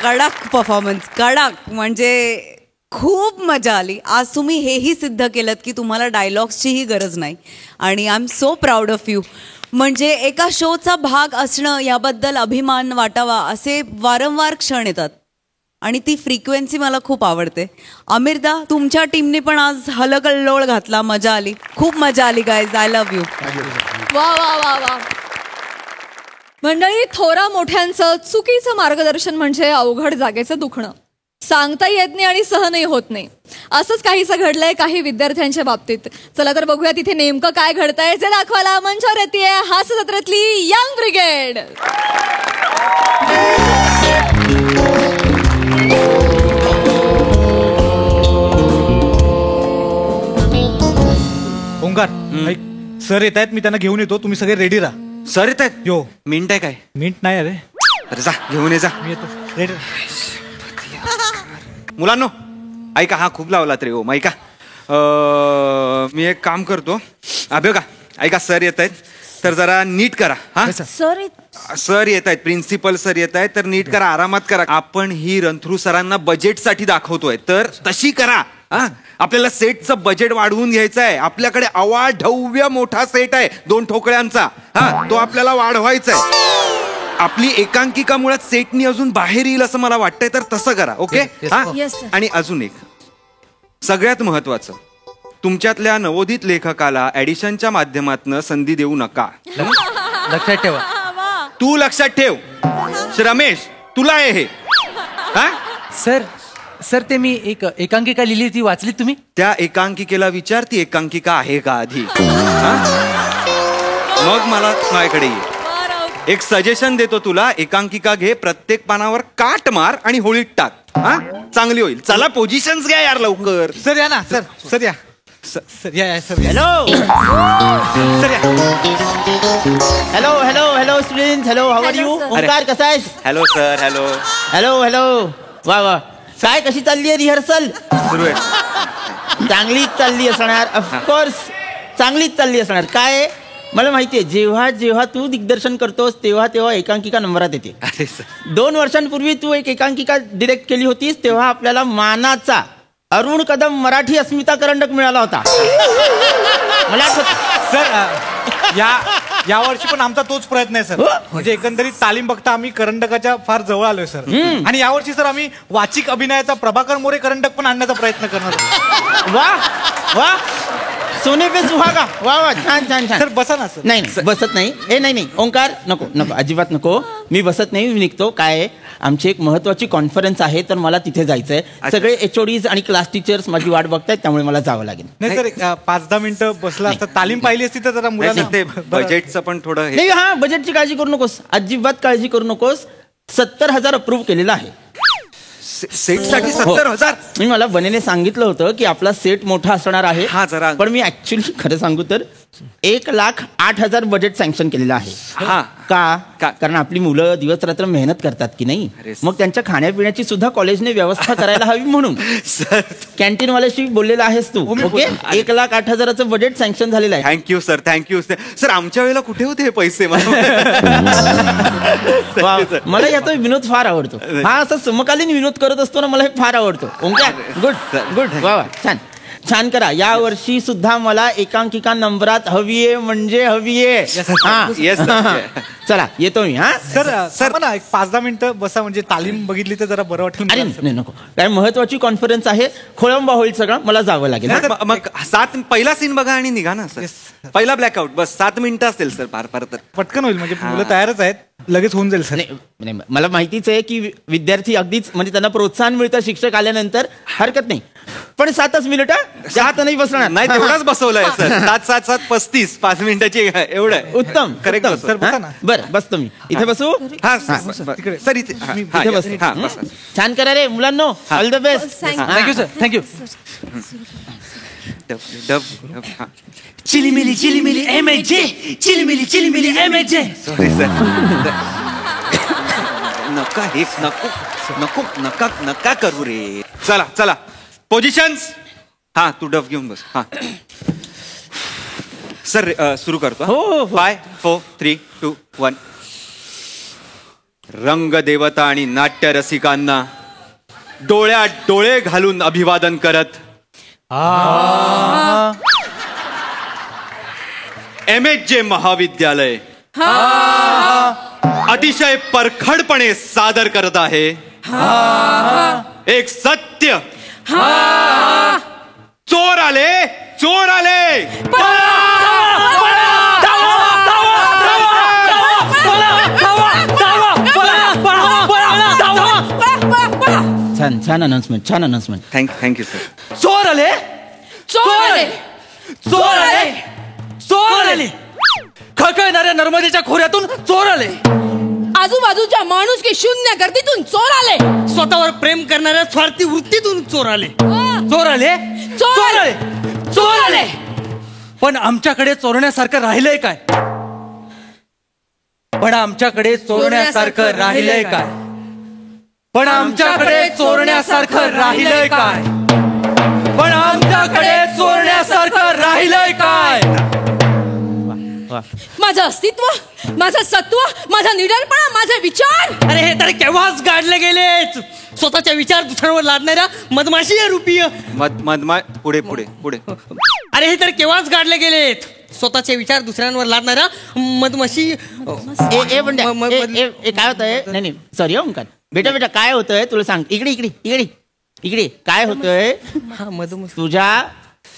E: कडक परफॉर्मन्स कडक म्हणजे खूप मजा आली. आज तुम्ही हेही सिद्ध केलं की तुम्हाला डायलॉग्सचीही गरज नाही आणि I am so proud of you. म्हणजे एका शोचा भाग असणं याबद्दल अभिमान वाटावा असे वारंवार क्षण येतात आणि ती फ्रिक्वेन्सी मला खूप आवडते. आमिरदा तुमच्या टीमने पण आज हलकल्लोळ घातला. मजा आली, खूप मजा आली गाईज. I love you.
A: वा वा वा वा. मंडळी, थोरा मोठ्यांचं चुकीचं मार्गदर्शन म्हणजे अवघड जागेचं दुखणं. सांगता येत नाही आणि सहनही होत नाही. असंच काहीसं घडलंय काही विद्यार्थ्यांच्या बाबतीत. चला तर बघूया तिथे नेमकं काय घडतंय जे दाखवायला मंचावर येतेय हास्य जत्रेतली यंग ब्रिगेड.
G: ओंकार ऐक, सर येत आहेत, मी त्यांना घेऊन येतो. तुम्ही सगळे रेडी राहा.
B: सर येत आहेत?
G: यो
B: मिनिट आहे काय?
G: मिनिट नाही अरे.
B: अरे जा घेऊन ये जा.
G: मी येतो. रेडी.
B: मुलांनो ऐका, हा खूप लावलात रे. ओ ऐका, मी एक काम करतो. अभ्य का ऐका, सर येत आहेत तर जरा नीट करा. हा सर येत आहेत, प्रिन्सिपल सर येत आहेत तर नीट करा, आरामात करा. आपण ही रणथ्रू सरांना बजेटसाठी दाखवतोय तर तशी करा. हा आपल्याला सेटचं बजेट वाढवून घ्यायचं आहे. आपल्याकडे अवाढव्य मोठा सेट आहे 2 ठोकळ्यांचा. हा तो आपल्याला वाढवायचा आहे. आपली एकांकिका मुळात सेटनी अजून बाहेर येईल असं मला वाटतंय तर तसं करा. ओके. हा आणि अजून एक सगळ्यात महत्वाचं, तुमच्यातल्या नवोदित लेखकाला ऍडिशनच्या माध्यमातून संधी देऊ नका.
G: लक्षात ठेवा.
B: तू लक्षात ठेव. रमेश तुला आहे हे. हा
K: सर
G: सर ते मी एक एकांकिका लिहिली ती वाचली तुम्ही?
B: त्या एकांकिकेला विचार ती एकांकिका आहे का आधी, हा? मग मला माझ्याकडे ये. एक सजेशन देतो तुला, एकांकिका घे, प्रत्येक पानावर काट मार आणि होळीत टाक, हा? चांगली होईल. चला पोझिशन्स घ्या यार लवकर.
G: सर या ना, सर या सर, या सर.
D: हॅलो
G: सर या.
D: Hello hello hello student, hello how are you? Omkar कसा आहेस?
B: Hello sir. Hello
D: hello hello. वा वा, काय कशी चालली आहे रिहर्सल?
B: सुरू आहे.
D: चांगलीच चालली असणार, ऑफकोर्स चांगलीच चालली असणार. काय मला माहितीये, जेव्हा जेव्हा तू दिग्दर्शन करतोस तेव्हा तेव्हा एकांकिका नंबरात येते.
B: अरे सर,
D: 2 वर्षांपूर्वी तू एक एकांकिका डिरेक्ट केली होतीस, तेव्हा आपल्याला मानाचा अरुण कदम मराठी अस्मिता करंडक मिळाला होता. मला आठवतं.
G: सर या वर्षी पण आमचा तोच प्रयत्न आहे सर. म्हणजे एकंदरीत तालीम बघता आम्ही करंडकाच्या फार जवळ आलोय सर. आणि यावर्षी सर आम्ही वाचिक अभिनयाचा प्रभाकर मोरे करंडक पण आणण्याचा प्रयत्न करणार आहोत.
D: वा वा, सोने पे सुहागा. वा वा, छान छान छान.
G: सर बसा ना सर.
D: नाही बसत नाही. नाही ओंकार, नको नको, अजिबात नको. मी बसत नाही, मी निघतो. काय आमची एक महत्वाची कॉन्फरन्स आहे, तर मला तिथे जायचंय. सगळे HODs आणि क्लास टीचर्स माझी वाट बघतायत, त्यामुळे मला जावं लागेल.
G: नाही सर, 5-10 मिनिटं बसला असता, तालीम पाहिली असती तर जरा मुलांना
B: ते बजेटचं पण थोडं हे.
D: नाही, हा बजेटची काळजी करू नकोस, अजिबात काळजी करू नकोस. 70,000 अप्रूव्ह केलेलं आहे.
B: सेटसाठी 70,000?
D: मी मला बनेने सांगितलं होतं की आपला सेट मोठा असणार आहे.
B: हा जरा.
D: पण मी ऍक्च्युली खरं सांगू तर 1,08,000 बजेट सँक्शन केलेलं आहे.
B: हा.
D: का? कारण आपली मुलं दिवस रात्र मेहनत करतात की नाही, मग त्यांच्या खाण्यापिण्याची सुद्धा कॉलेजने व्यवस्था करायला हवी म्हणून.
B: सर,
D: कॅन्टीन वाल्याशी बोललेला आहेस तू. ओके, 1,08,000चं बजेट सँक्शन झालेलं आहे.
B: Thank you sir, thank you sir. आमच्या वेळेला कुठे होते हे पैसे?
D: मला याचा विनोद फार आवडतो. हा असा समकालीन विनोद करत असतो ना, मला हे फार आवडतो. Okay, good. वा छान छान करा. या वर्षी सुद्धा मला एकांकिका नंबरात हवीये म्हणजे हवीये.
B: येस.
D: चला येतो मी. हा
G: सर ना, एक 5-10 मिनिटं बसा, म्हणजे तालीम बघितली तर जरा बरं वाटेल.
D: अरे नाही नको, काय महत्वाची कॉन्फरन्स आहे, खोळंबा होईल सगळं, मला जावं लागेल.
B: मग 7 पहिला सीन बघा आणि निघा ना सर. पहिला ब्लॅकआउट बस 7 मिनिटं असेल सर. फार तर
G: पटकन होईल, म्हणजे मुलं तयारच आहेत, लगेच होऊन जाईल सर.
D: नाही, मला माहितीच आहे की विद्यार्थी अगदीच, म्हणजे त्यांना प्रोत्साहन मिळतं शिक्षक आल्यानंतर, हरकत नाही. पण 7च मिनिट, जात नाही बसणार.
B: नाही, तेवढाच बसवलंय सर. 7 35 5 मिनिटाची एवढं.
D: उत्तम,
B: करेक्ट
G: सर. बसा ना.
D: बरं बसतो मी. इथे बसू.
B: हा सर, इथे
D: इथे बसतो. छान करा रे मुलांनो, all the best.
G: Thank you sir, thank you.
K: चिलीमिली चिलीमिली MHJ, चिलीमिली चिलीमिली MHJ.
B: Sorry sir. नका करू रे. चला पोझिशन्स. हा, तू डफ घेऊन बस. हा सर, सुरू करतो.
D: हो.
B: 5 4 3 2 1. रंगदेवता आणि नाट्य रसिकांना डोळ्यात डोळे घालून अभिवादन करत MHJ महाविद्यालय अतिशय परखडपणे सादर करत आहे एक सत्य. चोर आले.
D: छान अनाउन्समेंट.
B: Thank you sir.
K: चोर आले. खळखळणाऱ्या नर्मदेच्या खोऱ्यातून चोर आले.
F: आजूबाजूच्या माणुसकी शून्य गर्दीतून चोर आले.
K: स्वतःवर प्रेम करणाऱ्या स्वार्थी वृत्तीतून चोर आले. पण आमच्याकडे चोरण्यासारखं राहिलंय काय? पण आमच्याकडे चोरण्यासारखं राहिलंय काय?
F: माझं अस्तित्व, माझं सत्व, माझा निडरपणा, माझे विचार,
K: अरे हे तर केव्हाच गाडले गेलेत. स्वतःच्या विचार दुसऱ्यांवर लादणाऱ्या मधमाशी रूपीय.
B: पुढे.
K: अरे हे तर केव्हाच गाडले गेलेत. स्वतःचे विचार दुसऱ्यांवर लादणाऱ्या मधमाशी.
D: काय होतंय? नाही सॉरी ओंकार. बेटा काय होतंय तुला सांग. इकडे काय होतंय? तुझ्या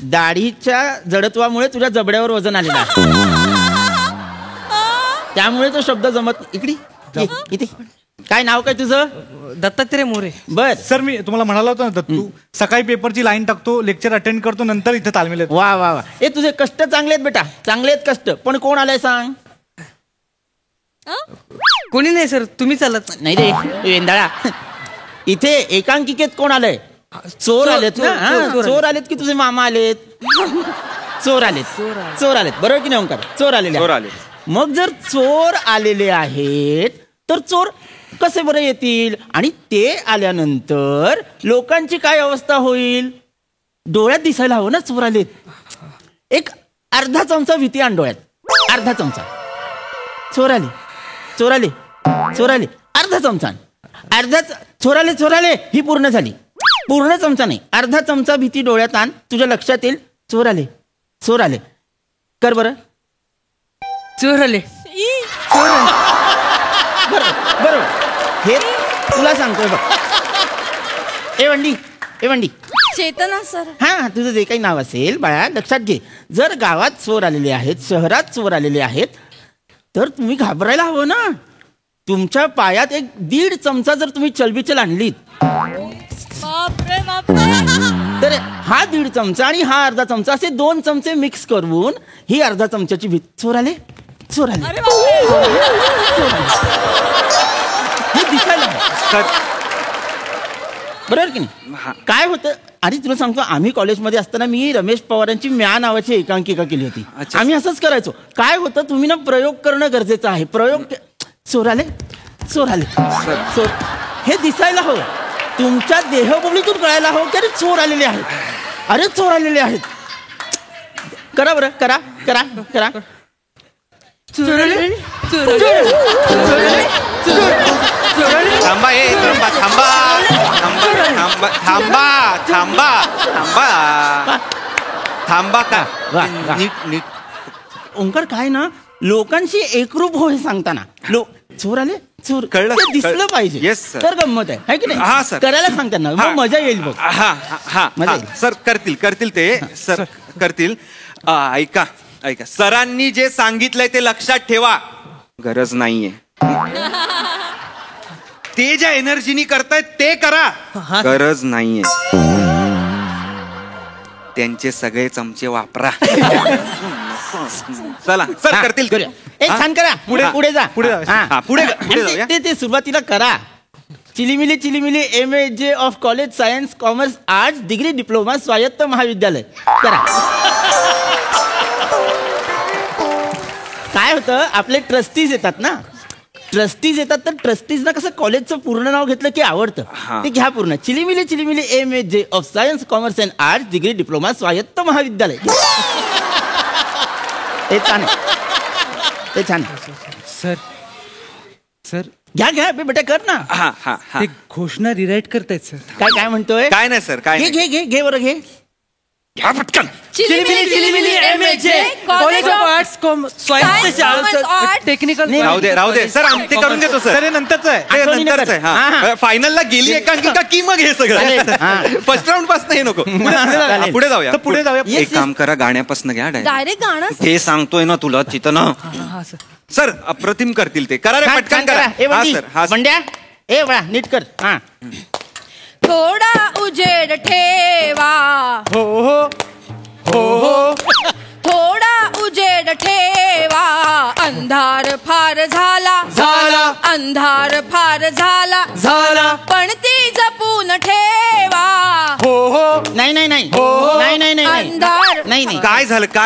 D: दाढीच्या जडत्वामुळे तुझ्या जबड्यावर वजन आलेलं आहे, त्यामुळे तो शब्द जमत. इथे काय नाव काय तुझं?
K: दत्तात्रय मोरे.
D: बर.
G: सर मी तुम्हाला म्हणाला होता ना दत्तू, सकाळी पेपरची लाईन टाकतो, लेक्चर अटेंड करतो, नंतर इथे तालमेल येतो.
D: वा वा वा. ए तुझे कष्ट चांगले आहेत बेटा, चांगले आहेत कष्ट. पण कोण आलाय सांग?
K: कोणी नाही सर, तुम्ही चालत
D: नाही रे वेंदाळा. इथे एकांकिकेत कोण आलंय? चोर आलेत ना? चोर आलेत की तुझे मामा आलेत? चोर आलेत. चोर आलेत बरोबर की नाही ओंकार? चोर आलेले. मग जर चोर आलेले आहेत तर चोर कसे बरं येतील? आणि ते आल्यानंतर लोकांची काय अवस्था होईल? डोळ्यात दिसायला हवं ना चोर आलेत. एक अर्धा चमचा भीती आण डोळ्यात, अर्धा चमचा. चोर आले, चोर आले, चोर आले, अर्धा चमचा. चोर आले, चोर आले ही पूर्ण झाली. पूर्ण चमचा नाही, अर्धा चमचा भीती डोळ्यात आण, तुझ्या लक्षात येईल चोर आले, चोर आले. कर बरं.
K: चोर आले.
D: बरोबर. हे तुला सांगतोय बघ. ए वंडी
F: चेतना सर.
D: हा तुझं जे काही नाव असेल बाळा लक्षात घे. जर गावात चोर आलेले आहेत, शहरात चोर आलेले आहेत, तर तुम्ही घाबरायला हवं ना. तुमच्या पायात 1.5 चमचा जर तुम्ही चलबिचल आणलीत तर हा 1.5 चमचा आणि हा अर्धा चमचा असे 2 चमचे मिक्स करून ही अर्धा चमच्याची भीत. चोर आले, चोर आले, हे दिसायला बरोबर की नाही? काय होतं? आणि तुला सांगतो, आम्ही कॉलेजमध्ये असताना मी रमेश पवारांची म्या नावाची एकांकिका केली होती. आम्ही असंच करायचो. काय होतं, तुम्ही ना प्रयोग करणं गरजेचं आहे. चोर आले, चोर आले, चोर हे दिसायला हवं. तुमच्या देहबोलीतून कळायला हवं की अरे चोर आलेले आहेत, अरे चोर आलेले आहेत. करा बरं, करा करा करा.
B: थांबा का नीट.
D: ओंकार काय ना, लोकांशी एकरूप हो हे सांगताना चोर आले, चोर
B: कळलं,
D: ते दिसलं पाहिजे.
B: Yes sir.
D: तर गंमत आहे की नाही?
B: हा सर.
D: करायला सांग त्यांना, मग मजा येईल बघ.
B: हा सर करतील ते सर करतील. ऐका सरांनी जे सांगितलंय ते लक्षात ठेवा. गरज नाहीये. ते ज्या एनर्जीनी करतायत ते करा. गरज नाहीये. त्यांचे सगळे चमचे वापरा. चला सर करतील.
D: छान करा. पुढे जा.
B: पुढे जाऊया.
D: ते सुरुवातीला करा. चिलीमिली MA of college science commerce arts degree diploma स्वायत्त महाविद्यालय करा. काय होतं, आपले ट्रस्टीज येतात ना, तर ट्रस्टीजना कसं कॉलेजचं पूर्ण नाव घेतलं की आवडतं. ते घ्या पूर्ण. चिलीमिली MA of science commerce and arts degree diploma स्वायत्त महाविद्यालय. ते छान, ते छान.
G: सर
D: घ्या बेटा कर ना.
G: ते घोषणा रिराईट करतायत सर.
D: काय म्हणतोय?
B: काय नाही सर, काय
D: घे बरं घे.
B: घ्या पटकन.
K: चिलीमिली MA कॉलेज ऑफ आर्ट्स स्वायत्त शाळा टेक्निकल.
B: राहू दे सर, ते करून देतो सर.
G: ते नंतरच आहे.
B: ते नंतरच आहे. फायनलला गेली एकांकिका की मग हे सगळं फर्स्ट राऊंड पासून हे नको. पुढे जाऊया. एक काम करा, गाण्यापासून घ्या
F: डायरेक्ट गाणं.
B: हे सांगतोय ना तुला चितं. सर अप्रतिम करतील ते. करा रे पटकन करा.
D: मंड्या ए बळा नीट कर.
F: थोडा उजेड ठेवा. थोडा उजेड ठेवा. अंधार फार झाला. अंधार फार झाला. पण ती जपून ठेवा.
D: नाही
F: अंधार
D: नाही.
B: काय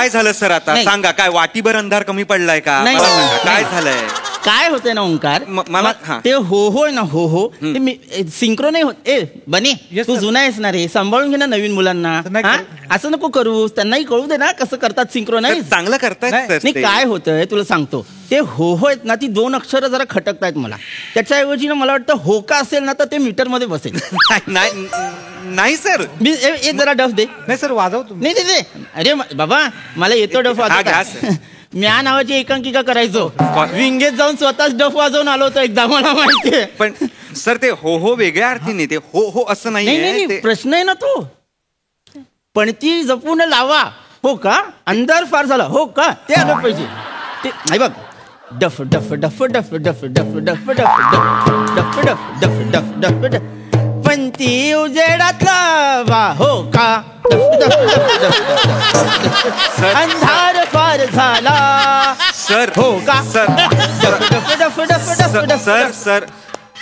B: झालं सर? आता सांगा, काय वाटीभर अंधार कमी पडलाय का?
D: नाही.
B: मला सांगा, काय झालंय?
D: काय होतंय ना ओंकार,
B: मला
D: ते हो आहे ना, हो ते सिंक्रो नाही होत. बने तू जुना आहेस ना रे, सांभाळून घे ना नवीन मुलांना. असं नको करू, त्यांनाही कळू दे ना कसं करतात सिंक्रोनाइज.
B: चांगलं करतायत.
D: नाही काय होतंय तुला सांगतो, ते हो आहेत ना, ती 2 अक्षरं जरा खटकतायत मला. त्याच्याऐवजी ना मला वाटतं होका असेल ना तर ते मीटर मध्ये बसेल.
B: नाही सर,
D: जरा डफ दे.
G: नाही सर वाजवतो.
D: नाही दे. अरे बाबा मला येतो डफ वाजवता. म्या नावाची एकांकिका करायचो, विंगेत जाऊन स्वतःच डफ वाजवून आलो होतो एकदा, मला माहितीये.
B: पण सर ते हो वेगळ्या अर्थीने, ते हो असं
D: नाही. प्रश्न आहे ना तो, पण ती जपून लावा. हो का? अंधार फार झाला. हो का? ते आलं पाहिजे. ते नाही बघ, डफ डफ डफ डफ डफ डफ डफ डफ डफ डफ डफ डफ डफ डफ पंती उजेडातला वाहो का डफ डफ डफ डफ अंधार फार झाला
B: सर
D: हो का
B: सर
D: डफ डफ डफ डफ डफ डफ
B: सर सर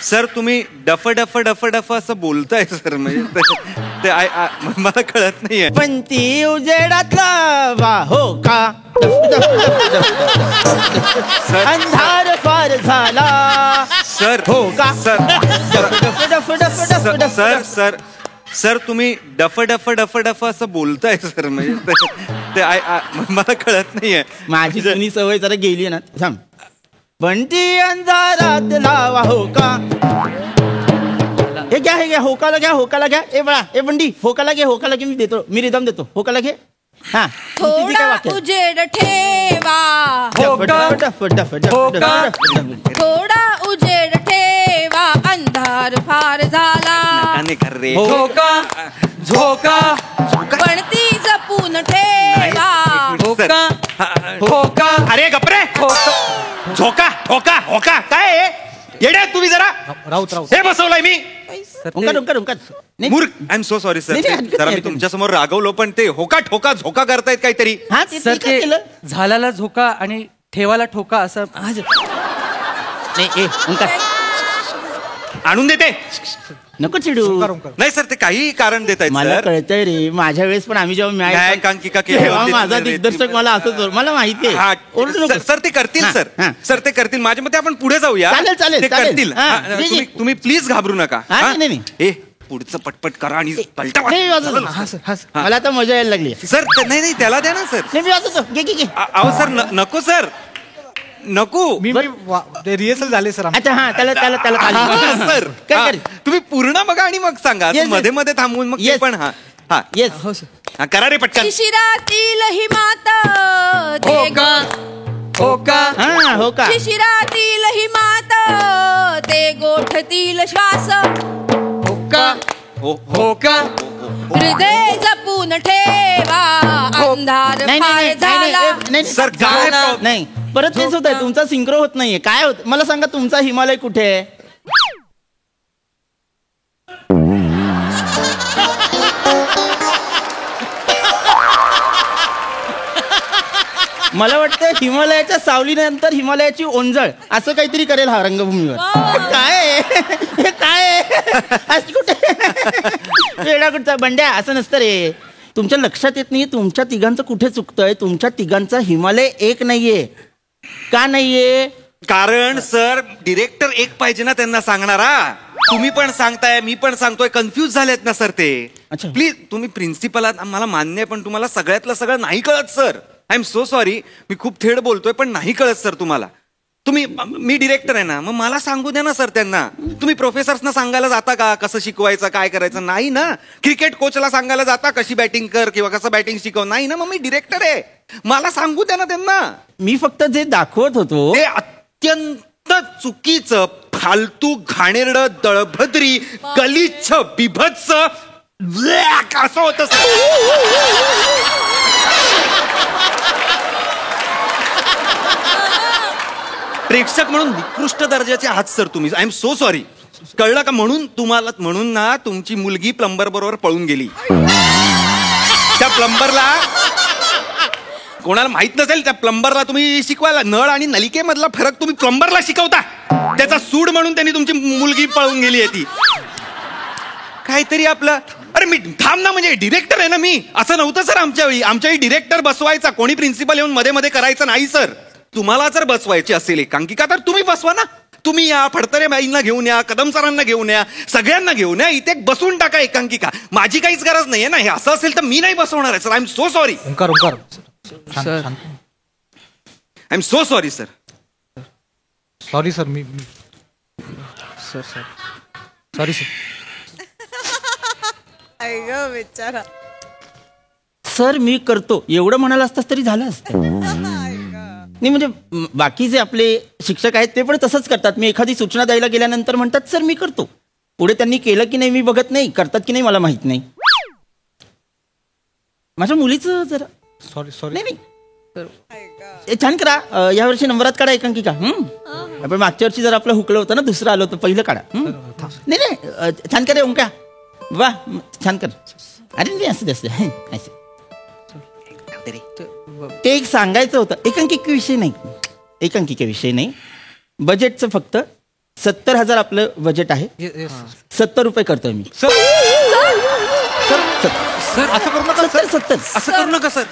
B: सर तुम्ही डफ डफ डफ डफ असं बोलताय सर म्हणजे मला कळत नाहीये.
D: पंती उजेडातला वाहो का अंधार फार झाला
B: सर
D: हो का
B: सर
D: डफ डफ डफ डफ डफ
B: सर सर सर तुम्ही डफ डफ डफ डफ असं बोलताय सर म्हणजे मला कळत नाहीये.
D: माझी जुनी सवय जरा गेली ना थांब. पंती अंधारात लावा हो का हे घ्या होकाला घ्या ए बळा ए बंडी होकाला घे मी देतो मी रिदम देतो होकाला घे. हा
A: थोडा उजेड ठेवा थोडा उजेड ठेवा अंधार फार झाला
K: झोका झोका
A: पणती जपून ठेवा
K: झोका झोका
B: अरे गपरे झोका होका होका काय येड्या तुम्ही जरा
G: राऊत
B: हे बसवलंय मी मूर्ख. I am so sorry sir. जरा मी तुमच्या समोर रागवलो पण ते होका ठोका झोका करतायत काहीतरी.
K: सर ते झाल्याला झोका आणि ठेवाला ठोका असं
B: आणून देते
D: नको चिडू.
B: नाही सर ते काही कारण देत
D: मला
B: आहेत
D: कळतंय रे माझ्या वेळेस पण आम्ही जेव्हा
B: न्यायकांकिका
D: तेव्हा माझा दिग्दर्शक मला असंच मला माहिती आहे.
B: सर ते करतील सर सर ते करतील. माझ्या मते आपण पुढे जाऊया.
D: चालेल,
B: ते
D: चालेल.
B: करतील. तुम्ही प्लीज घाबरू नका.
D: नाही
B: पुढचं पटपट करा आणि पलटा
D: मला आता मजा यायला लागली
B: सर. नाही त्याला द्या ना सर.
D: नाही मी वाजवतो घे
B: अहो सर नको सर नको.
G: मी रिहर्सल झाले सर.
D: अच्छा हा त्याला
B: सर
D: काय
B: तुम्ही पूर्ण बघा आणि मग सांगा. मध्ये मध्ये थांबवून मग ते पण हा
D: येस
B: करा रे पटकन.
A: शिशिरातील हिमात
K: होका
D: हो का
A: शिशिरातील हिमात ते गोठतील श्वास
K: होका होका
A: हृदय जपून ठेवा अंधार फार झाला.
B: सर काय
D: नाही परत तेच होत आहे तुमचा सिंक्रो होत नाहीये काय होत मला सांगा तुमचा हिमालय कुठे आहे. मला वाटतं हिमालयाच्या सावलीनंतर हिमालयाची ओंजळ असं काहीतरी करेल हा रंगभूमीवर. काय कुठे वेडा कुठचा बंड्या असं नसतं रे. तुमच्या लक्षात येत नाही तुमच्या तिघांचं कुठे चुकतंय. तुमच्या तिघांचा हिमालय एक नाहीये. का नाहीये
B: कारण सर डिरेक्टर एक पाहिजे ना त्यांना सांगणारा. तुम्ही पण सांगताय मी पण सांगतोय कन्फ्युज झालेत ना सर ते. प्लीज तुम्ही प्रिन्सिपल आहात मला मान्य आहे पण तुम्हाला सगळ्यातलं सगळं नाही कळत sir. I am so sorry. मी खूप थेट बोलतोय पण नाही कळत सर तुम्हाला. मी डिरेक्टर आहे ना मग मला सांगू द्या ना सर त्यांना. तुम्ही प्रोफेसर्सना सांगायला जाता का कसं शिकवायचं काय करायचं नाही ना. क्रिकेट कोचला सांगायला जाता कशी बॅटिंग कर किंवा कसं बॅटिंग शिकव नाही ना. मग मी डिरेक्टर आहे मला सांगू द्या ना त्यांना.
D: मी फक्त जे दाखवत होतो
B: ते अत्यंत चुकीचं फालतू घाणेरडं दळभद्री गलिच्छ बिभत्स असं होतं सर. प्रेक्षक म्हणून निकृष्ट दर्जाचे आहात सर तुम्ही. I am so sorry. कळलं का. म्हणून ना तुमची मुलगी प्लंबर बरोबर पळून गेली. त्या प्लंबरला कोणाला माहित नसेल त्या प्लंबरला तुम्ही शिकवायला नळ आणि नलिकेमधला फरक तुम्ही प्लंबरला शिकवता. त्याचा सूड म्हणून त्यांनी तुमची मुलगी पळून गेली आहे ती. काहीतरी आपलं अरे मी थांब ना म्हणजे डिरेक्टर आहे ना मी. असं नव्हतं सर आमच्या वेळी डिरेक्टर बसवायचा कोणी प्रिन्सिपल येऊन मध्ये मध्ये करायचं नाही सर. तुम्हाला जर बसवायची असेल एकांकिका तर तुम्ही बसवा ना. तुम्ही या फडतरे बाईंना घेऊन या कदम सरांना घेऊन या सगळ्यांना घेऊन या इथे बसून टाका एकांकिका. माझी काहीच गरज नाहीये ना. हे असं असेल तर मी नाही बसवणार आहे sir. I am so sorry.
G: Sir
B: I am so sorry sir.
G: Sorry sir. मी सर सॉरी सर.
D: सर मी करतो एवढं म्हणाला असतास तरी झालं असतं. नाही म्हणजे बाकीचे आपले शिक्षक आहेत ते पण तसंच करतात. मी एखादी सूचना द्यायला गेल्यानंतर म्हणतात सर मी करतो. पुढे त्यांनी केलं की नाही मी बघत नाही. करतात की नाही मला माहित नाही. माझ्या मुलीचं जरा
G: सॉरी
D: नाही छान करा यावर्षी नंबरात काढा एकांकिका. आपण मागच्या वर्षी जर आपलं हुकलं होतं ना, दुसरं आलं होतं, पहिलं काढा. नाही छान करा ओंका. वा छान कर. अरे नाही असं असं ते एक सांगायचं होतं. एकांकिकेविषयी नाही, बजेटचं फक्त 70,000 आपलं बजेट आहे. 70 रुपये करतोय मी.
B: सर असं करू नका.
D: 70
B: असं करू नका सर.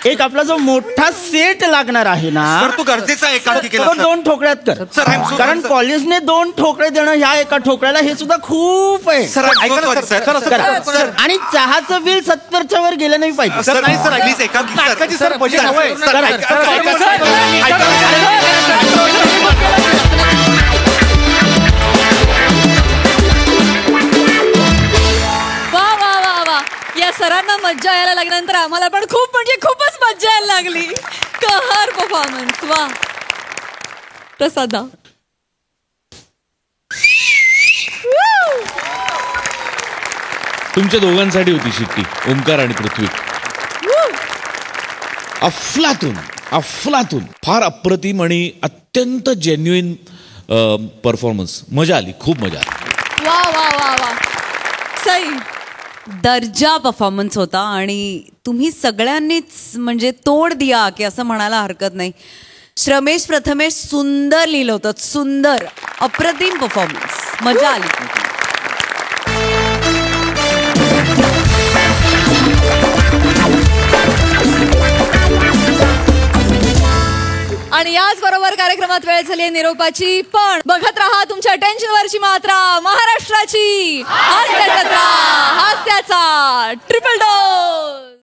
D: एक आपला जो मोठा सेट लागणार आहे ना,
B: सर तो गरजेचा आहे एकांकिकेला.
D: तो 2 ठोकळ्यात कर.
B: सर, I'm so
D: कारण
B: sorry, sir.
D: कॉलेजने 2 ठोकळे देणं ह्या एका ठोकळ्याला हे सुद्धा खूप आहे.
B: Sir, I'm so sorry, sir.
D: करा. आणि चहाचं बिल 70च्या वर गेलं नाही पाहिजे.
B: सर नाही सर, प्लीज एकांकिका सर.
G: नाटकाची सर बजेट हवंय.
A: वा वा वा वा, या सरांना मज्जा यायला लागल्यानंतर आम्हाला पण खूप म्हणजे खूपच मज्जा यायला लागली. कहर परफॉर्मन्स. वा प्रसादा.
H: तुमच्या दोघांसाठी होती शिट्टी, ओंकार आणि पृथ्वी. अफलातून फार अप्रतिम आणि अत्यंत जेन्युइन परफॉर्मन्स. मजा आली, खूप मजा आली.
A: वा वा वा वा, सई.
E: दर्जा परफॉर्मन्स होता आणि तुम्ही सगळ्यांनीच म्हणजे तोड दिया की असं म्हणायला हरकत नाही. श्रमेश प्रथमेश सुंदर लिहिलं होतं, सुंदर, अप्रतिम परफॉर्मन्स, मजा आली.
A: आणि याच बरोबर कार्यक्रमात वेळ झाली आहे निरोपाची. पण बघत राहा तुमच्या टेन्शनवरची मात्रा, महाराष्ट्राची हास्य जत्रा, हास्याचा ट्रिपल डोस.